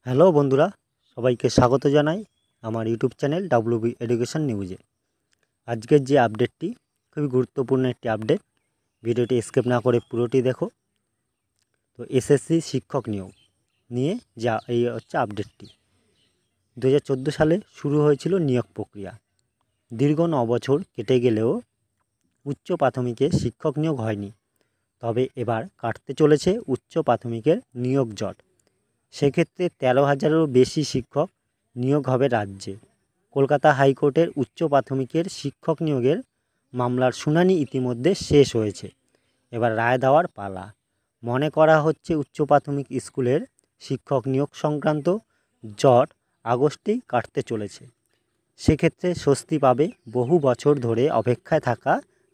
Hello বন্ধুরা, সবাইকে স্বাগত জানাই আমার ইউটিউব চ্যানেল ডাব্লিউবি এডুকেশন নিউজে। আজকের যে আপডেটটি খুবই গুরুত্বপূর্ণ একটি আপডেট, ভিডিওটি স্কিপ না করে পুরোটি দেখো। তো এসএসসি শিক্ষক নিয়োগ নিয়ে যা এই হচ্ছে আপডেটটি। 2014 সালে শুরু হয়েছিল নিয়োগ প্রক্রিয়া। দীর্ঘ 9 বছর কেটে গেলেও উচ্চ প্রাথমিকে শিক্ষক নিয়োগ হয়নি। তবে এবার কাটতে চলেছে উচ্চ প্রাথমিকের নিয়োগ জট। সেক্ষেত্রে 13,000-এরও বেশি শিক্ষক নিয়োগ হবে রাজ্যে। কলকাতা হাইকোর্টের উচ্চ প্রাথমিকের শিক্ষক নিয়োগের মামলার শুনানি ইতিমধ্যে শেষ হয়েছে। এবার রায় দেওয়ার পালা। মনে করা হচ্ছে উচ্চ প্রাথমিক স্কুলের শিক্ষক নিয়োগ সংক্রান্ত জট আগস্টেই কাটতে চলেছে। সেক্ষেত্রে স্বস্তি পাবে বহু বছর ধরে অপেক্ষায় থাকা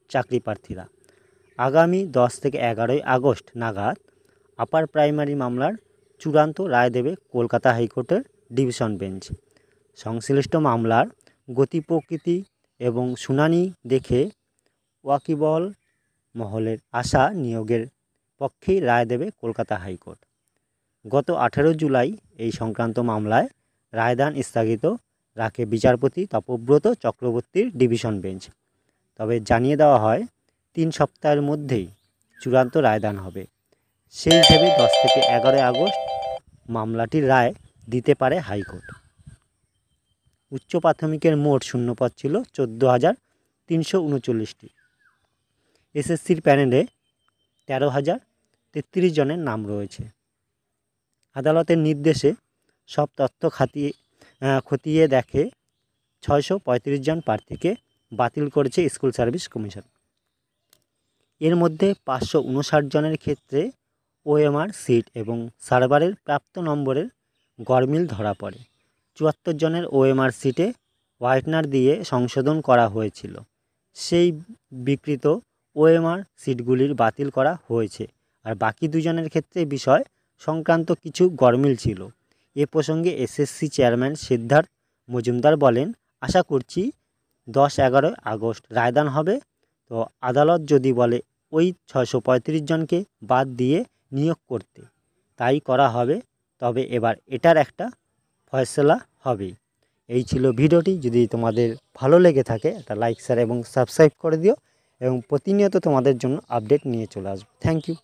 চাকরি প্রার্থীরা। আগামী 10 থেকে 11 আগস্ট নাগাদ আপার প্রাইমারি মামলার চূড়ান্ত রায় দেবে কলকাতা হাইকোর্টের ডিভিশন বেঞ্চ। সংশ্লিষ্ট মামলার গতি প্রকৃতি এবং শুনানি দেখে ওয়াকিবহল মহলের আশা নিয়োগের পক্ষেই রায় দেবে কলকাতা হাইকোর্ট। গত 18 জুলাই এই সংক্রান্ত মামলায় রায়দান স্থগিত রাখে বিচারপতি তপব্রত চক্রবর্তীর ডিভিশন বেঞ্চ। তবে জানিয়ে দেওয়া হয় 3 সপ্তাহের মধ্যেই চূড়ান্ত রায়দান হবে। সেই হিসেবে 10 থেকে 11 আগস্ট মামলাটির রায় দিতে পারে হাইকোর্ট। উচ্চ প্রাথমিকের মোট শূন্যপদ ছিল 14,339টি। এসএসসির প্যানেলে 13,033 জনের নাম রয়েছে। আদালতের নির্দেশে সব তথ্য খতিয়ে দেখে 635 জন প্রার্থীকে বাতিল করেছে স্কুল সার্ভিস কমিশন। এর মধ্যে 559 জনের ক্ষেত্রে ওএমআর সিট এবং সার্ভারের প্রাপ্ত নম্বরের গরমিল ধরা পড়ে। 74 জনের ওএমআর সিটে হোয়াইটনার দিয়ে সংশোধন করা হয়েছিল। সেই বিকৃত ওএমআর সিটগুলির বাতিল করা হয়েছে। আর বাকি 2 জনের ক্ষেত্রে বিষয় সংক্রান্ত কিছু গরমিল ছিল। এ প্রসঙ্গে এসএসসি চেয়ারম্যান সিদ্ধার্থ মজুমদার বলেন, আশা করছি 10-11 আগস্ট রায়দান হবে। তো আদালত যদি বলে ওই 635 জনকে বাদ দিয়ে নিয়োগ করতে, তাই করা হবে। তবে এবার এটার একটা ফয়সালা হবেই। এই ছিল ভিডিওটি। যদি তোমাদের ভালো লেগে থাকে একটা লাইক, শেয়ার এবং সাবস্ক্রাইব করে দিও এবং প্রতিনিয়ত তোমাদের জন্য আপডেট নিয়ে চলে আসবো। Thank you.